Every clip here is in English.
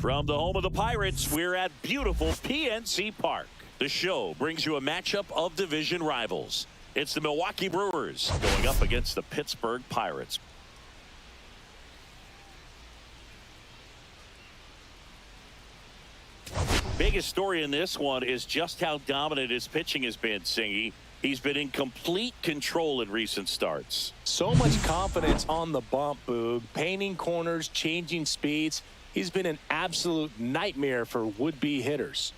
From the home of the Pirates, we're at beautiful PNC Park. The show brings you a matchup of division rivals. It's the Milwaukee Brewers going up against the Pittsburgh Pirates. Biggest story in this one is just how dominant his pitching has been, Singy. He's been in complete control in recent starts. So much confidence on the bump, Boog. Painting corners, changing speeds. He's been an absolute nightmare for would-be hitters.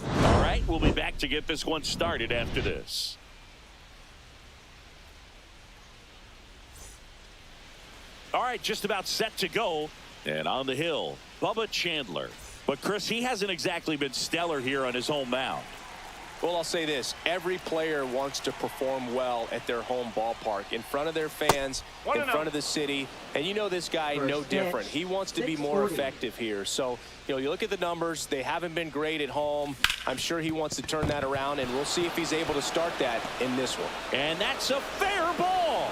All right, we'll be back to get this one started after this. All right, just about set to go. And on the hill, Bubba Chandler. But, Chris, he hasn't exactly been stellar here on his home mound. Well, I'll say this. Every player wants to perform well at their home ballpark, in front of their fans, in front of the city. And you know this guy no different. He wants to be more effective here. So, you look at the numbers. They haven't been great at home. I'm sure he wants to turn that around, and we'll see if he's able to start that in this one. And that's a fair ball.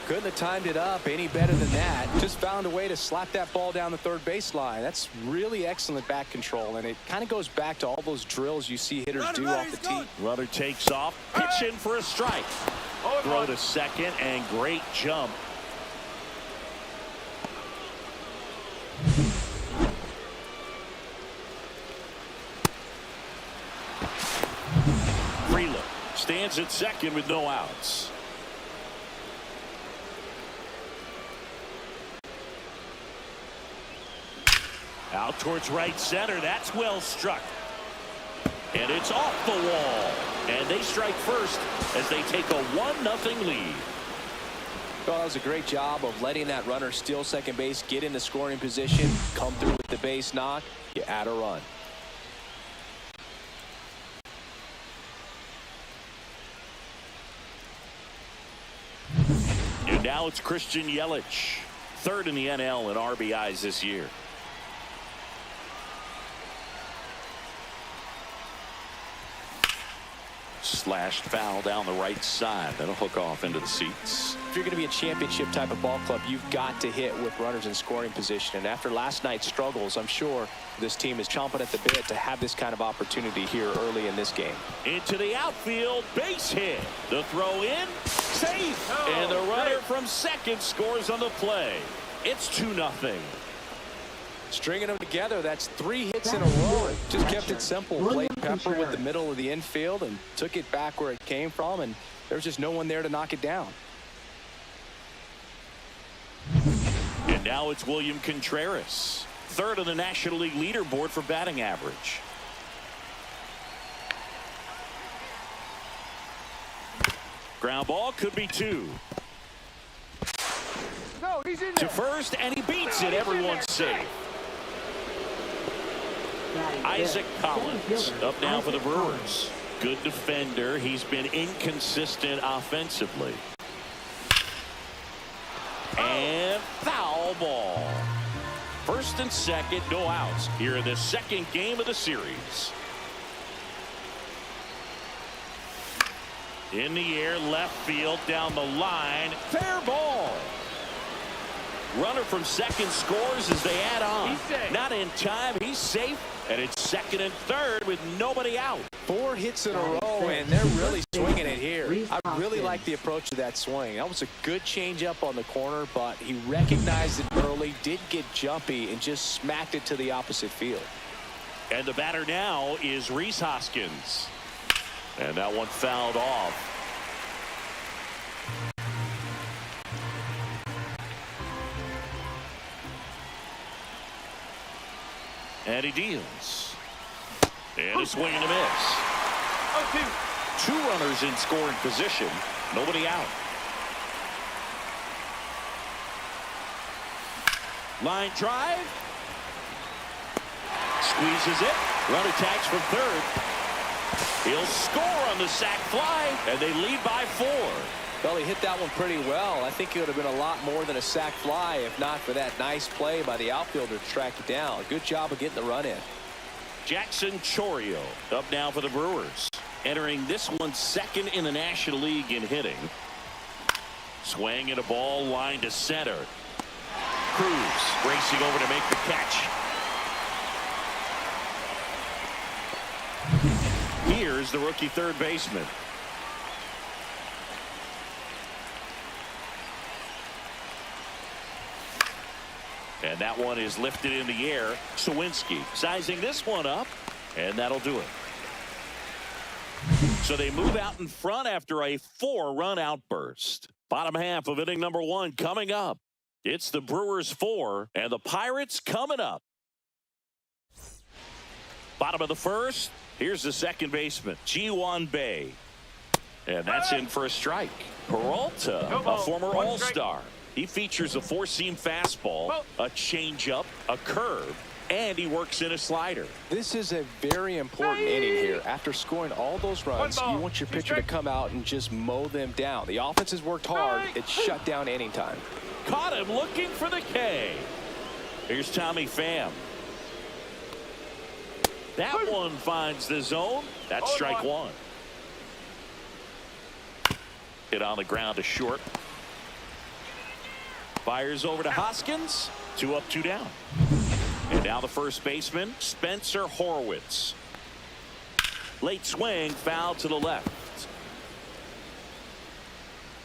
Couldn't have timed it up any better than that. Just found a way to slap that ball down the third baseline. That's really excellent back control, and it kind of goes back to all those drills you see hitters do off the tee. Runner takes off, pitch in for a strike. Throw to second, and great jump. Frelick stands at second with no outs. Out towards right center. That's well struck. And it's off the wall. And they strike first as they take a 1-0 lead. Well, that was a great job of letting that runner steal second base, get in the scoring position, come through with the base knock. You add a run. And now it's Christian Yelich, third in the NL in RBIs this year. Slashed foul down the right side. That'll hook off into the seats. If you're going to be a championship type of ball club, you've got to hit with runners in scoring position. And after last night's struggles, I'm sure this team is chomping at the bit to have this kind of opportunity here early in this game. Into the outfield, base hit. The throw in, safe. And the runner from second scores on the play. It's 2-0. Stringing them together, that's 3 hits in a row. Just kept it simple. Played Pepper with the middle of the infield and took it back where it came from, and there's just no one there to knock it down. And now it's William Contreras, third on the National League leaderboard for batting average. Ground ball, could be 2. No, he's in To there. first, and he beats it. Everyone's safe. Isaac Collins up now for the Brewers. Good defender. He's been inconsistent offensively. And foul ball. First and second, no outs here in the second game of the series. In the air, left field, down the line. Fair ball. Runner from second scores as they add on. Not in time. He's safe. And it's second and third with nobody out. 4 hits in a row, and they're really swinging it here. I really like the approach of that swing. That was a good changeup on the corner, but he recognized it early, did get jumpy, and just smacked it to the opposite field. And the batter now is Rhys Hoskins. And that one fouled off. And he deals. And a swing and a miss. 2 runners in scoring position. Nobody out. Line drive. Squeezes it. Runner tags from third. He'll score on the sac fly, and they lead by 4. Well, he hit that one pretty well. I think it would have been a lot more than a sac fly if not for that nice play by the outfielder to track it down. Good job of getting the run in. Jackson Chourio up now for the Brewers. Entering this one second in the National League in hitting. Swing and a ball line to center. Cruz racing over to make the catch. Here's the rookie third baseman. And that one is lifted in the air. Sawinski sizing this one up, and that'll do it. So they move out in front after a 4-run outburst. Bottom half of inning number 1 coming up. It's the Brewers 4 and the Pirates coming up. Bottom of the first. Here's the second baseman, Ji-hwan Bae. And that's in for a strike. Peralta, a former All-Star. He features a 4-seam fastball, a changeup, a curve, and he works in a slider. This is a very important inning here. After scoring all those runs, you want your pitcher to come out and just mow them down. The offense has worked hard. It's shut down inning time. Caught him looking for the K. Here's Tommy Pham. That one finds the zone. That's strike 1. Hit on the ground to short. Fires over to Hoskins. 2 up, 2 down. And now the first baseman, Spencer Horwitz. Late swing, foul to the left.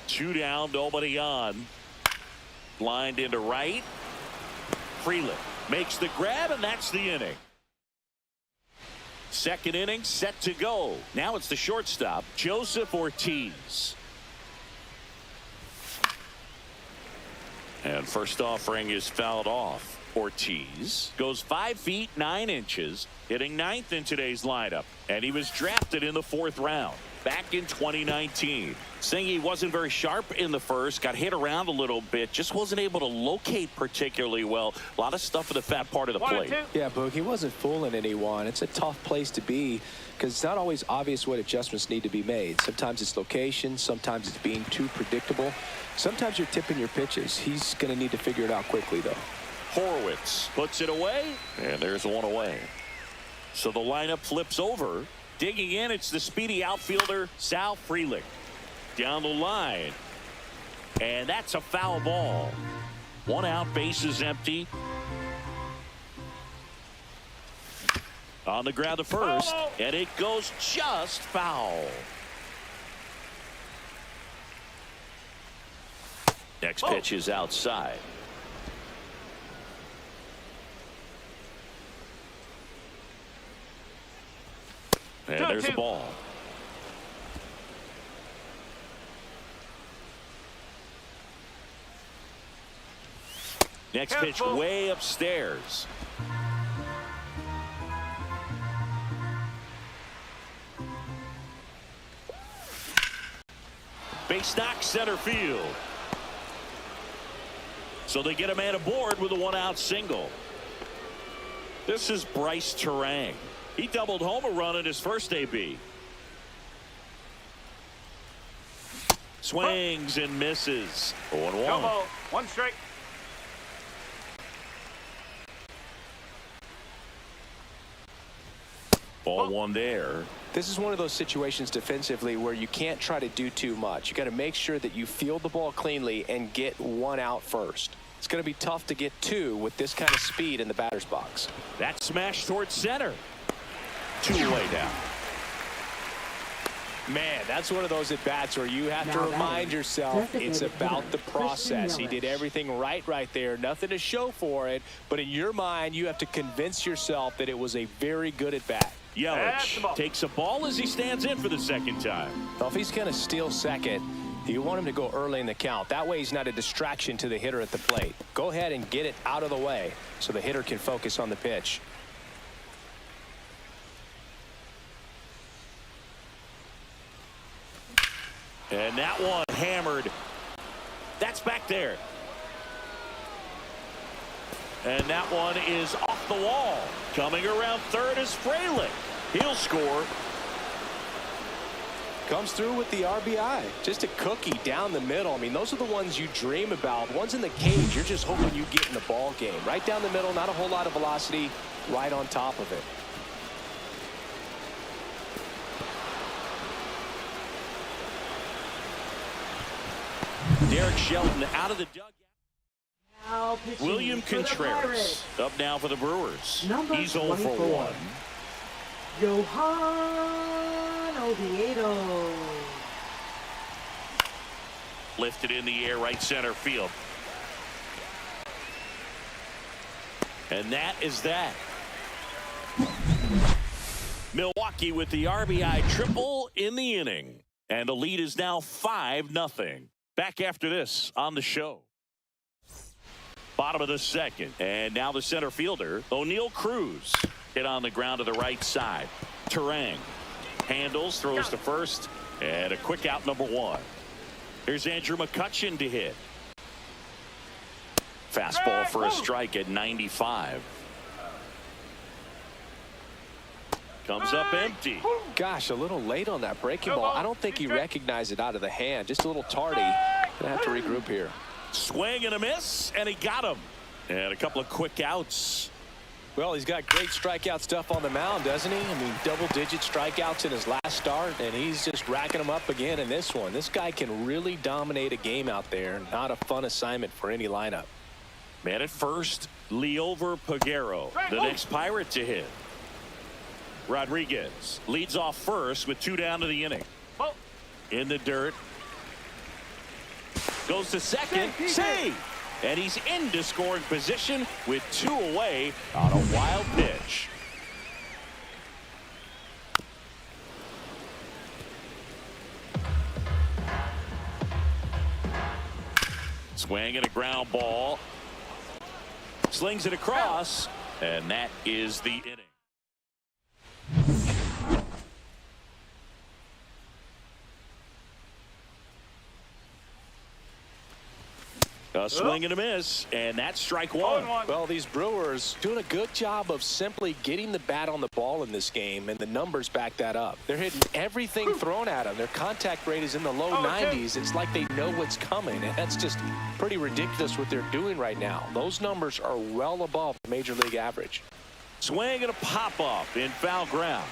2 down, nobody on. Lined into right. Frelick makes the grab, and that's the inning. Second inning set to go. Now it's the shortstop, Joseph Ortiz. And first offering is fouled off. Ortiz goes 5 feet 9 inches, hitting 9th in today's lineup. And he was drafted in the 4th round back in 2019. Saying he wasn't very sharp in the first, got hit around a little bit, just wasn't able to locate particularly well. A lot of stuff in the fat part of the plate. Yeah, Boog, he wasn't fooling anyone. It's a tough place to be because it's not always obvious what adjustments need to be made. Sometimes it's location, sometimes it's being too predictable. Sometimes you're tipping your pitches. He's going to need to figure it out quickly, though. Horwitz puts it away, and there's one away. So the lineup flips over. Digging in, it's the speedy outfielder, Sal Frelick. Down the line. And that's a foul ball. 1 out, bases empty. On the ground to first, and it goes just foul. Next pitch is outside. And there's the ball. Next pitch way upstairs. Base knock center field. So they get a man aboard with a 1-out single. This is Brice Turang. He doubled home a run in his first AB. Swings and misses. 0-1. 1 strike. Ball 1 there. This is one of those situations defensively where you can't try to do too much. You got to make sure that you field the ball cleanly and get 1 out first. It's going to be tough to get 2 with this kind of speed in the batter's box. That smash towards center. 2 away now. Man, that's one of those at-bats where you have to remind yourself it's about the process. He did everything right there. Nothing to show for it. But in your mind, you have to convince yourself that it was a very good at-bat. Yelich takes a ball as he stands in for the second time. Well, if he's going to steal second, you want him to go early in the count. That way he's not a distraction to the hitter at the plate. Go ahead and get it out of the way so the hitter can focus on the pitch. And that one hammered. That's back there. And that one is off the wall. Coming around third is Frelick. He'll score. Comes through with the RBI. Just a cookie down the middle. I mean, those are the ones you dream about. Ones in the cage, you're just hoping you get in the ball game. Right down the middle, not a whole lot of velocity, right on top of it. Derek Shelton out of the dugout. Now William Contreras up now for the Brewers. He's 0 for 1. Johan Oviedo. Lifted in the air, right center field. And that is that. Milwaukee with the RBI triple in the inning. And the lead is now 5-0. Back after this on the show. Bottom of the second. And now the center fielder, O'Neal Cruz. Hit on the ground to the right side. Turang handles, throws to first, and a quick out, number 1. Here's Andrew McCutchen to hit. Fastball for a strike at 95. Comes up empty. Gosh, a little late on that breaking ball. I don't think he recognized it out of the hand. Just a little tardy. Gonna have to regroup here. Swing and a miss, and he got him. And a couple of quick outs. Well, he's got great strikeout stuff on the mound, doesn't he? I mean, double-digit strikeouts in his last start, and he's just racking them up again in this one. This guy can really dominate a game out there. Not a fun assignment for any lineup. Man at first, Liover Peguero, the next Pirate to hit. Rodriguez leads off first with 2 down to the inning. In the dirt. Goes to second. Save. And he's into scoring position with 2 away on a wild pitch. Swing and a ground ball. Slings it across, and that is the inning. A swing and a miss, and that's strike 1. Well, these Brewers doing a good job of simply getting the bat on the ball in this game, and the numbers back that up. They're hitting everything thrown at them. Their contact rate is in the low 90s. It's like they know what's coming, and that's just pretty ridiculous what they're doing right now. Those numbers are well above the major league average. Swing and a pop-up in foul ground.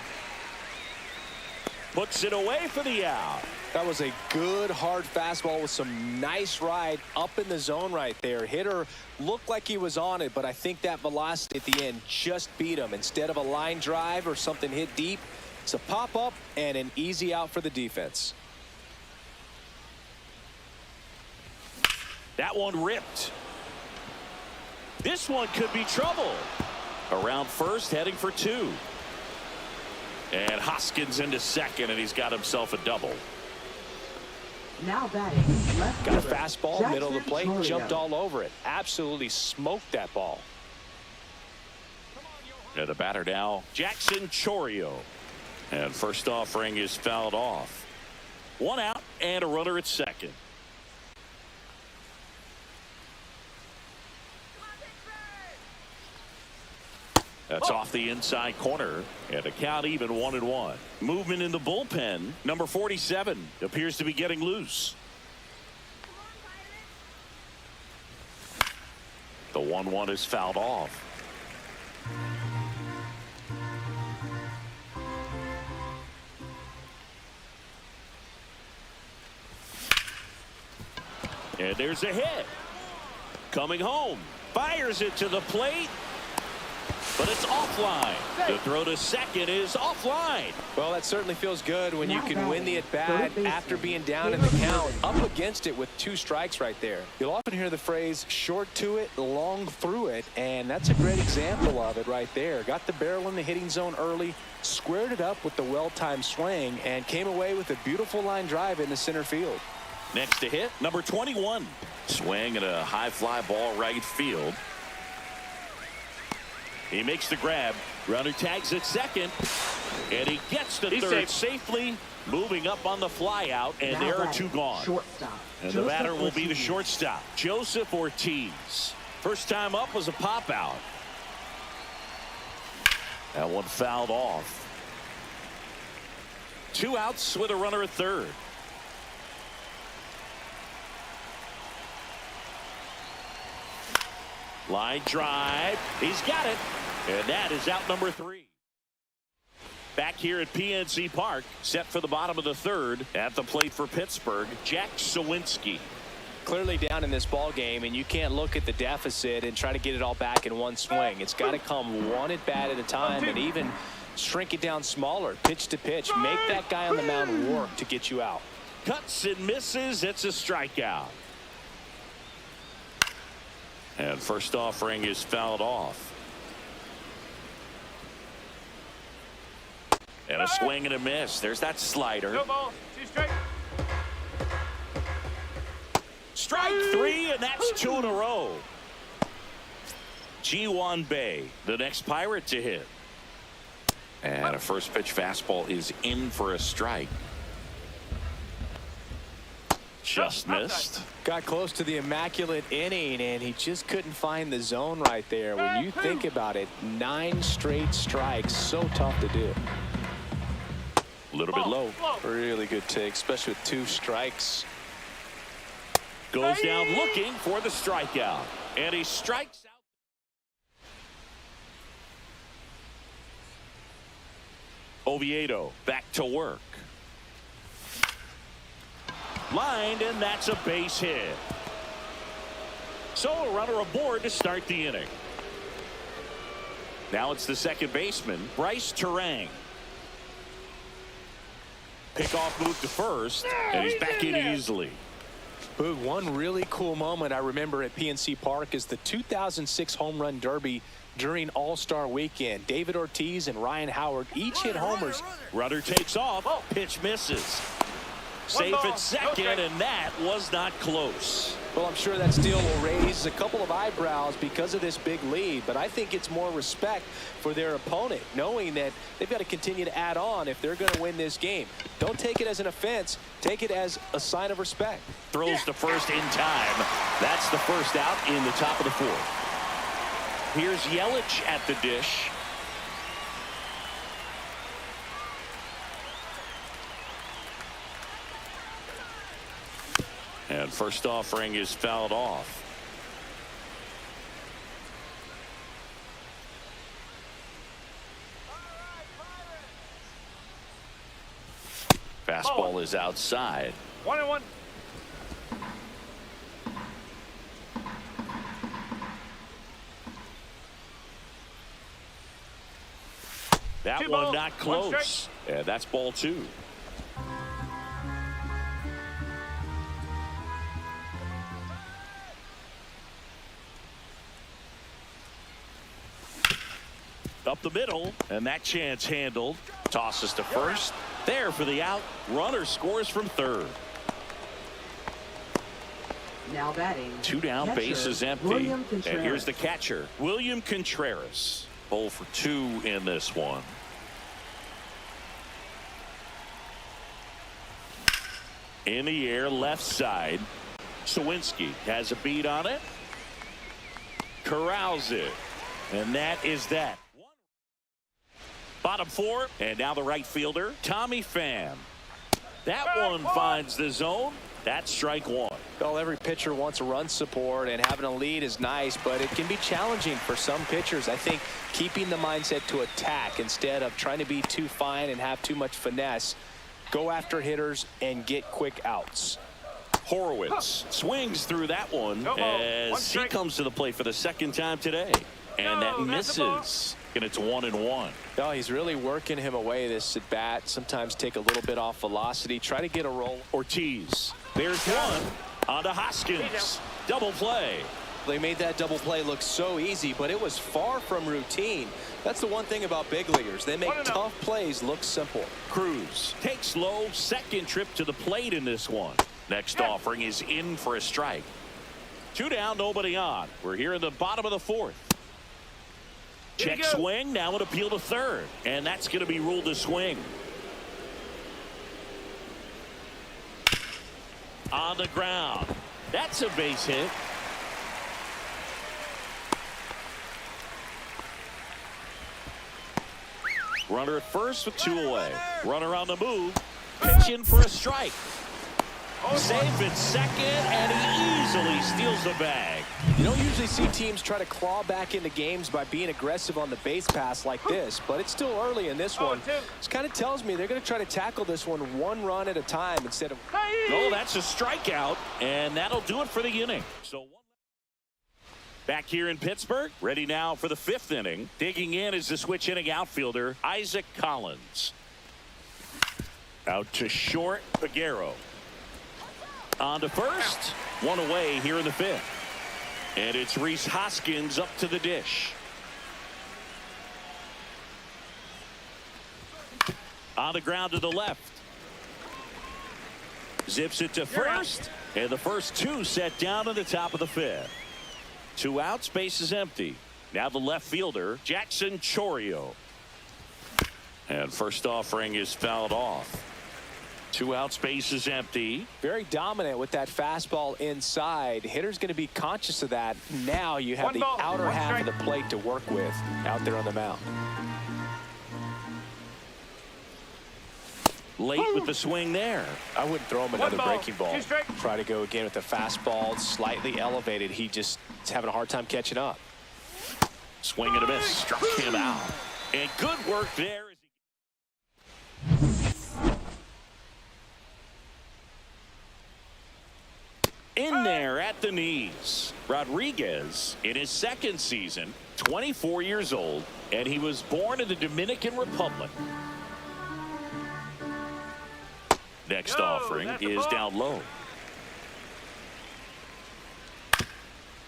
Puts it away for the out. That was a good hard fastball with some nice ride up in the zone right there. Hitter looked like he was on it, but I think that velocity at the end just beat him. Instead of a line drive or something hit deep, it's a pop-up and an easy out for the defense. That one ripped. This one could be trouble. Around first, heading for 2. And Hoskins into second, and he's got himself a double. Now batting left. Got a fastball, Jackson middle of the plate, Chourio. jumped all over it. Absolutely smoked that ball. And the batter now, Jackson Chourio. And first offering is fouled off. 1 out and a runner at second. That's off the inside corner, and a count even 1-1. Movement in the bullpen. Number 47 appears to be getting loose. The 1-1 is fouled off. And there's a hit. Coming home. Fires it to the plate. But it's offline. The throw to second is offline. Well, that certainly feels good when you can win the at-bat after being down in the count. Up against it with 2 strikes right there. You'll often hear the phrase short to it, long through it, and that's a great example of it right there. Got the barrel in the hitting zone early, squared it up with the well-timed swing, and came away with a beautiful line drive in the center field. Next to hit, number 21. Swing and a high fly ball right field. He makes the grab. Runner tags at second. And he gets to third safely. Moving up on the fly out. And there are 2 gone. Shortstop. And the batter will be the shortstop, Joseph Ortiz. First time up was a pop out. That one fouled off. 2 outs with a runner at third. Line drive. He's got it. And that is out number 3. Back here at PNC Park, set for the bottom of the third. At the plate for Pittsburgh, Jack Suwinski. Clearly down in this ball game, and you can't look at the deficit and try to get it all back in one swing. It's got to come one at bat at a time, and even shrink it down smaller, pitch to pitch. Make that guy on the mound work to get you out. Cuts and misses. It's a strikeout. And first offering is fouled off. And a swing and a miss. There's that slider. Strike 3, and that's 2 in a row. Ji-hwan Bae, the next Pirate to hit. And a first pitch fastball is in for a strike. Just missed. Got close to the immaculate inning, and he just couldn't find the zone right there. When you think about it, 9 straight strikes, so tough to do. A little bit low. Really good take, especially with 2 strikes. Goes down looking for the strikeout. And he strikes out. Oviedo back to work. Lined, and that's a base hit. So a runner aboard to start the inning. Now it's the second baseman, Brice Turang. Pickoff move to first, and he's back in easily. Boog, one really cool moment I remember at PNC Park is the 2006 Home Run Derby during All-Star Weekend. David Ortiz and Ryan Howard each hit homers. Runner takes off. Pitch misses. Safe at second, and that was not close. Well, I'm sure that steal will raise a couple of eyebrows because of this big lead, but I think it's more respect for their opponent, knowing that they've got to continue to add on if they're going to win this game. Don't take it as an offense. Take it as a sign of respect. Throws to first in time. That's the first out in the top of the 4th. Here's Yelich at the dish. And first offering is fouled off. Fastball is outside. 1-1. That one not close. And that's ball 2. Up the middle, and that chance handled. Tosses to first. There for the out. Runner scores from third. Now batting. 2 down, catcher, bases empty. William And here's the catcher, William Contreras. 0 for 2 in this one. In the air, left side. Suwinski has a beat on it. Corrals it. And that is that. Bottom 4, and now the right fielder, Tommy Pham. That one finds the zone. That's strike 1. Well, every pitcher wants a run support, and having a lead is nice, but it can be challenging for some pitchers. I think keeping the mindset to attack instead of trying to be too fine and have too much finesse. Go after hitters and get quick outs. Horowitz swings through that one as he comes to the plate for the second time today. And that misses. And it's 1-1. Oh, he's really working him away this at bat. Sometimes take a little bit off velocity. Try to get a roll. Ortiz. There's one. On to Hoskins. Double play. They made that double play look so easy, but it was far from routine. That's the one thing about big leaguers. They make tough plays look simple. Cruz takes low. Second trip to the plate in this one. Next offering is in for a strike. 2 down, nobody on. We're here in the bottom of the 4th. Check swing. Now an appeal to third. And that's going to be ruled a swing. On the ground. That's a base hit. Runner at first with 2 away. Runner on the move. Pitching for a strike. Safe at second, and he easily steals the bag. You don't usually see teams try to claw back into games by being aggressive on the base pass like this, but it's still early in this one. This kind of tells me they're going to try to tackle this one 1 run at a time instead of... Oh, that's a strikeout, and that'll do it for the inning. So back here in Pittsburgh, ready now for the 5th inning. Digging in is the switch inning outfielder, Isaac Collins. Out to short, Aguero. On to first. 1 away here in the 5th. And it's Rhys Hoskins up to the dish. On the ground to the left. Zips it to first. And the first 2 set down in the top of the 5th. 2 outs, base is empty. Now the left fielder, Jackson Chourio. And first offering is fouled off. 2 outs, base is empty. Very dominant with that fastball inside. Hitter's going to be conscious of that. Now you have the outer half of the plate to work with out there on the mound. Late with the swing there. I wouldn't throw him another breaking ball. Try to go again with the fastball slightly elevated. He just is having a hard time catching up. Swing and a miss. Struck him out. And good work there. In there at the knees. Rodriguez in his 2nd season, 24 years old, and he was born in the Dominican Republic. Next offering is down low.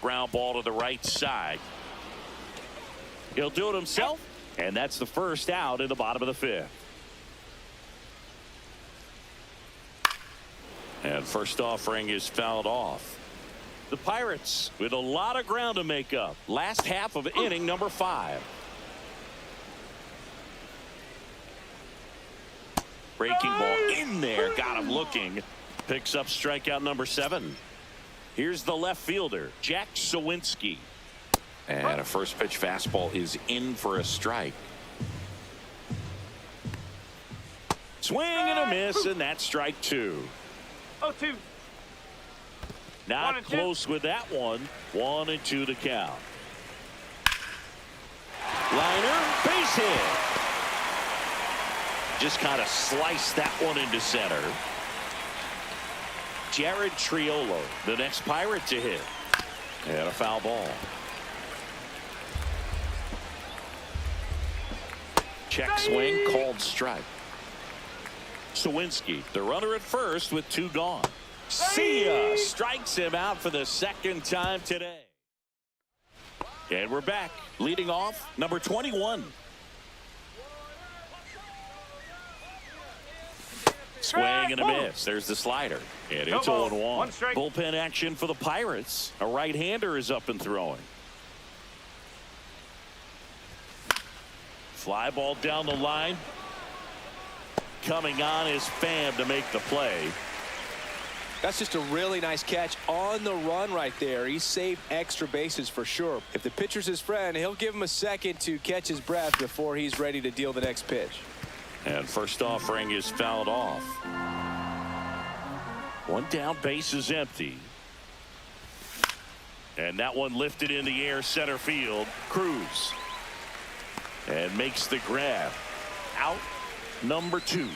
Ground ball to the right side. He'll do it himself, and that's the first out in the bottom of the 5th. And first offering is fouled off. The Pirates with a lot of ground to make up. Last half of inning number 5. Breaking ball in there. Got him looking. Picks up strikeout number 7. Here's the left fielder, Jack Sawinski. And a first pitch fastball is in for a strike. Swing and a miss, and that's strike 2. 0-2. Not close with that one. 1-2 to count. Liner, base hit. Just kind of sliced that one into center. Jared Triolo, the next Pirate to hit. And a foul ball. Check swing, called strike. Sawinski, the runner at first with 2 gone. See ya, strikes him out for the 2nd time today. And we're back. Leading off, number 21. Swing and a miss. There's the slider. And it's 0-1. Bullpen action for the Pirates. A right-hander is up and throwing. Fly ball down the line. Coming on is Pham to make the play. That's just a really nice catch on the run right there. He saved extra bases for sure. If the pitcher's his friend, he'll give him a second to catch his breath before he's ready to deal the next pitch. And first offering is fouled off. 1 down, base is empty. And that one lifted in the air, center field. Cruz. And makes the grab. Out number 2.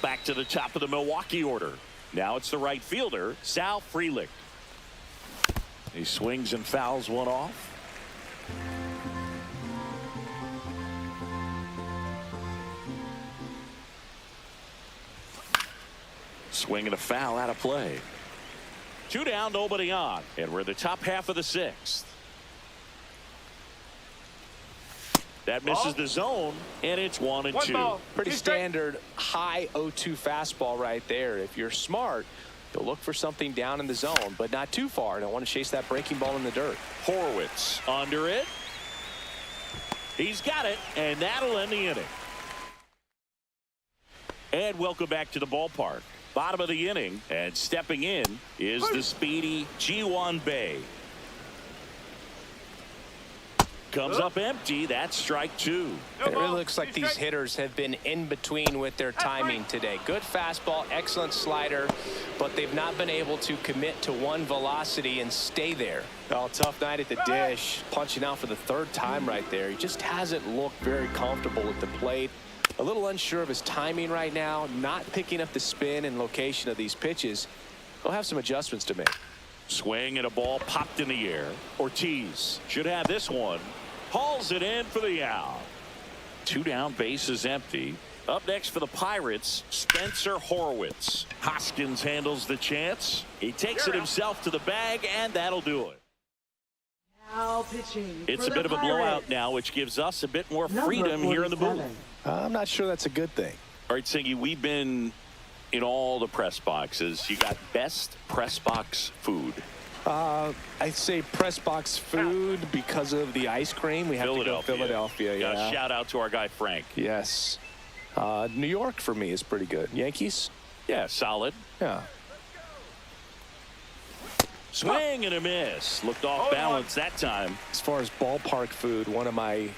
Back to the top of the Milwaukee order. Now it's the right fielder, Sal Frelick. He swings and fouls one off. Swing and a foul out of play. 2 down, nobody on. And we're the top half of the 6th. That misses the zone, and it's 1-2. Pretty standard high 0-2 fastball right there. If you're smart, you'll look for something down in the zone, but not too far. Don't want to chase that breaking ball in the dirt. Horwitz under it. He's got it, and that'll end the inning. And welcome back to the ballpark. Bottom of the inning, and stepping in is the speedy Ji-hwan Bae. comes up empty. That's strike two. It really looks like these hitters have been in between with their timing today. Good fastball, excellent slider, but they've not been able to commit to one velocity and stay there. Oh, tough night at the dish. Punching out for the third time right there. He just hasn't looked very comfortable at the plate. A little unsure of his timing right now, not picking up the spin and location of these pitches. He'll have some adjustments to make. Swing and a ball popped in the air. Ortiz should have this one. Hauls it in for the out. 2 down, bases empty. Up next for the Pirates, Spencer Horwitz. Hoskins handles the chance. He takes it himself to the bag, and that'll do it. Now pitching. It's a bit of a blowout now, which gives us a bit more freedom here in the booth. I'm not sure that's a good thing. All right, Singy, we've been in all the press boxes. You got best press box food. I'd say press box food because of the ice cream. We have to go Philadelphia. Yeah. Shout out to our guy Frank. Yes. New York for me is pretty good. Yankees? Yeah, solid. Yeah. Swing and a miss. Looked off balance that time. As far as ballpark food, one of my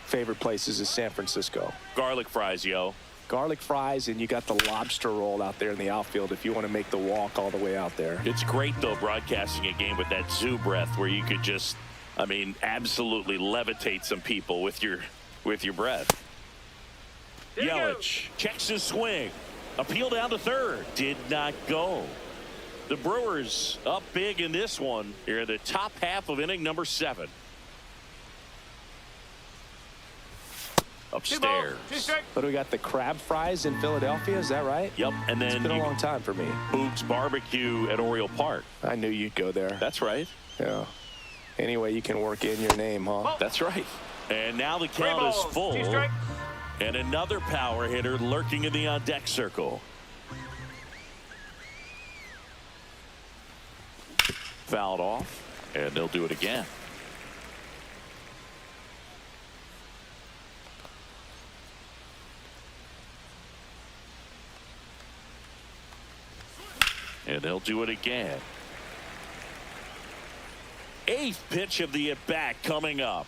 favorite places is San Francisco. Garlic fries, yo. Garlic fries, and you got the lobster roll out there in the outfield if you want to make the walk all the way out there. It's great, though, broadcasting a game with that zoo breath where you could just, I mean, absolutely levitate some people with your breath. Yelich checks his swing. Appeal down to third. Did not go. The Brewers up big in this one. Here in the top half of inning number 7. Upstairs. But we got the crab fries in Philadelphia, is that right? Yep, and then it's been a long time for me. Boog's Barbecue at Oriole Park. I knew you'd go there. That's right. Yeah. Anyway, you can work in your name, huh? That's right. And now the count is full. And another power hitter lurking in the on-deck circle. Fouled off, and they'll do it again. And they'll do it again. 8th pitch of the at-bat coming up.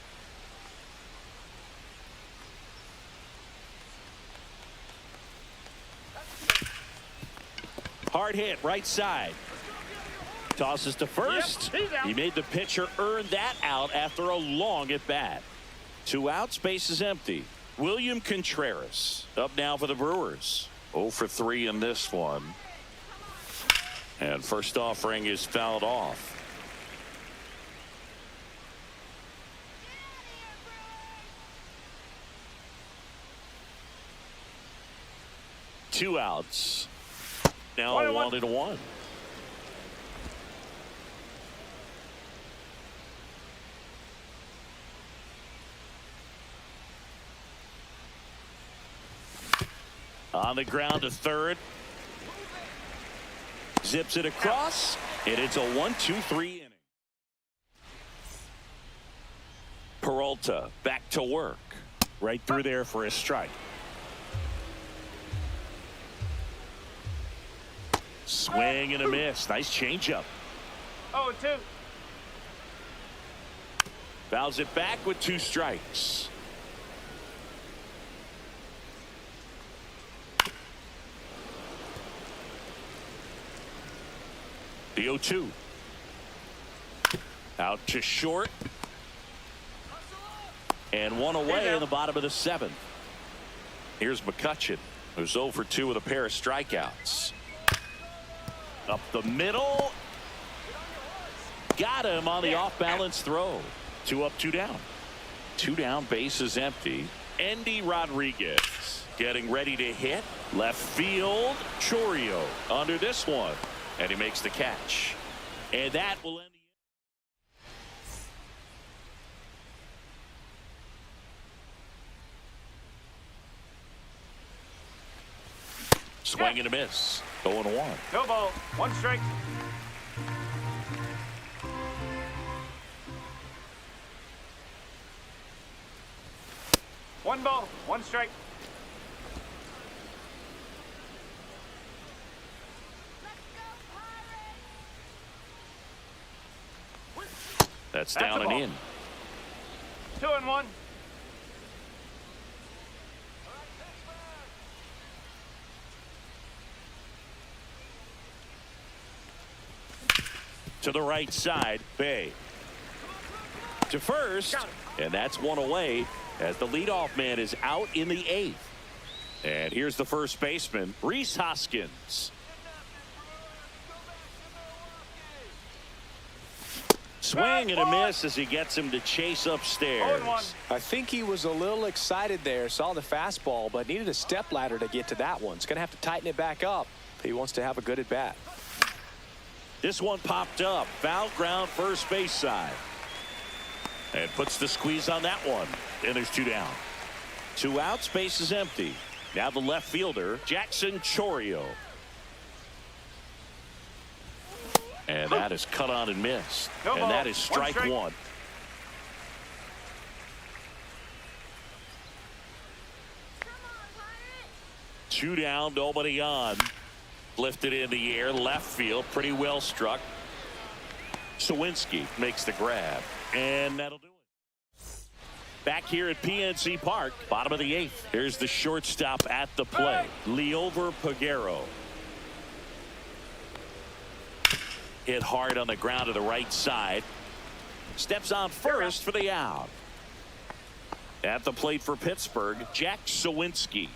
Hard hit, right side. Tosses to first. He made the pitcher earn that out after a long at-bat. 2 outs, base is empty. William Contreras up now for the Brewers. 0 for 3 in this one. And first offering is fouled off. Two outs. Now 1-1. On the ground to third. Zips it across, and it's a 1-2-3 inning. Peralta back to work. Right through there for a strike. Swing and a miss. Nice changeup. 0-2. Fouls it back with 2 strikes. The 0-2. Out to short. And one away in the bottom of the 7th. Here's McCutchen, who's 0 for 2 with a pair of strikeouts. Up the middle. Got him on the off-balance throw. 2 up, 2 down. 2 down, base is empty. Endy Rodriguez getting ready to hit. Left field. Chourio under this one. And he makes the catch. And that will end the swing and a miss. 0-1. No ball. 1 strike. One ball. 1 strike. That's down and in. 2-1. To the right side, Bay. To first, and that's one away as the leadoff man is out in the 8th. And here's the first baseman, Rhys Hoskins. Swing and a miss as he gets him to chase upstairs. I think he was a little excited there, saw the fastball, but needed a step ladder to get to that one. He's going to have to tighten it back up if he wants to have a good at bat. This one popped up, foul ground first base side. And puts the squeeze on that one. And there's 2 down. 2 outs, base is empty. Now the left fielder, Jackson Chourio. And that is cut on and missed. And that is strike 1. Two down, nobody on. Lifted in the air, left field, pretty well struck. Sawinski makes the grab, and that'll do it. Back here at PNC Park, bottom of the 8th. Here's the shortstop at the play, Liover Peguero. Hit hard on the ground to the right side. Steps on first for the out. At the plate for Pittsburgh, Jack Sawinski.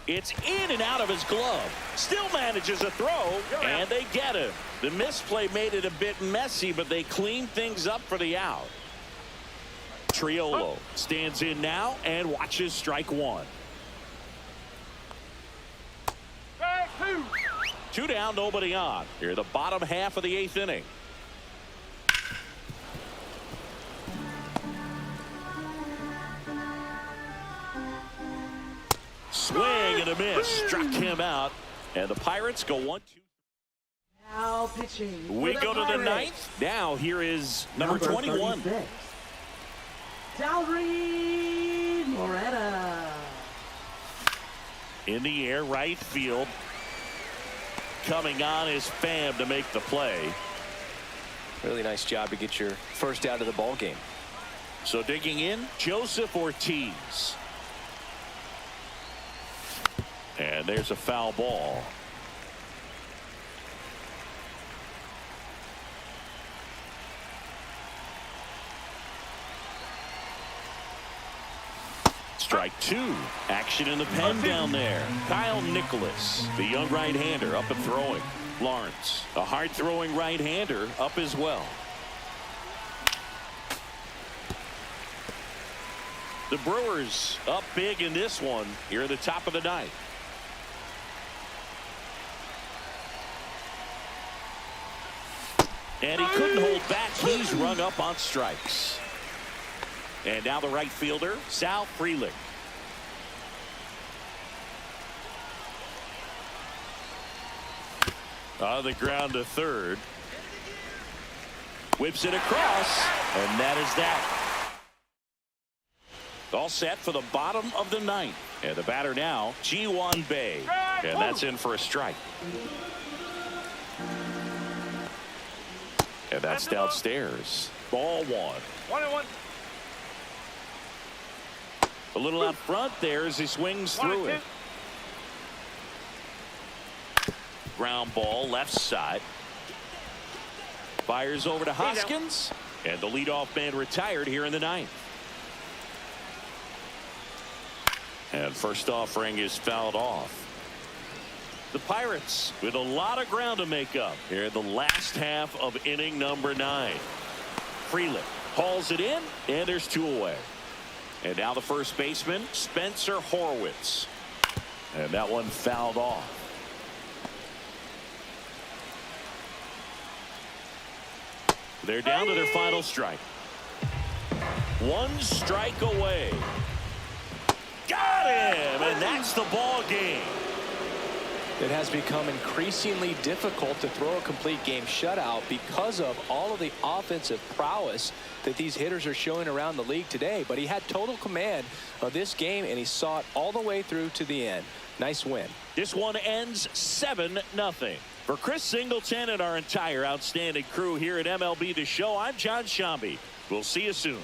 It's in and out of his glove. Still manages a throw, and they get him. The misplay made it a bit messy, but they cleaned things up for the out. Triolo stands in now and watches strike 1. 2 down, nobody on. Here, the bottom half of the 8th inning. Swing and a miss. Struck him out. And the Pirates go 1-2. Now pitching. We go to the 9th. Now here is number 21. Dalry Moreta. In the air, right field. Coming on is Pham to make the play. Really nice job to get your first out of the ball game. So digging in, Joseph Ortiz. And there's a foul ball. Strike 2. Action in the pen down there. Kyle Nicholas, the young right-hander, up and throwing. Lawrence, a hard-throwing right-hander, up as well. The Brewers up big in this one here at the top of the 9th. And he couldn't hold back. He's rung up on strikes. And now the right fielder, Sal Frelick. On the ground to third. Whips it across, and that is that. All set for the bottom of the 9th. And the batter now, Ji-Hwan Bae. And that's in for a strike. And that's downstairs. Ball 1. 1-1. A little out front there as he swings through it. Ground ball left side. Fires over to Hoskins. And the leadoff man retired here in the 9th. And first offering is fouled off. The Pirates with a lot of ground to make up here in the last half of inning number 9. Frelick hauls it in, and there's 2 away. And now the first baseman, Spencer Horwitz. And that one fouled off. They're down to their final strike. 1 strike away. Got him! And that's the ball game. It has become increasingly difficult to throw a complete game shutout because of all of the offensive prowess that these hitters are showing around the league today. But he had total command of this game, and he saw it all the way through to the end. Nice win. This one ends 7-0. For Chris Singleton and our entire outstanding crew here at MLB The Show, I'm John Shambi. We'll see you soon.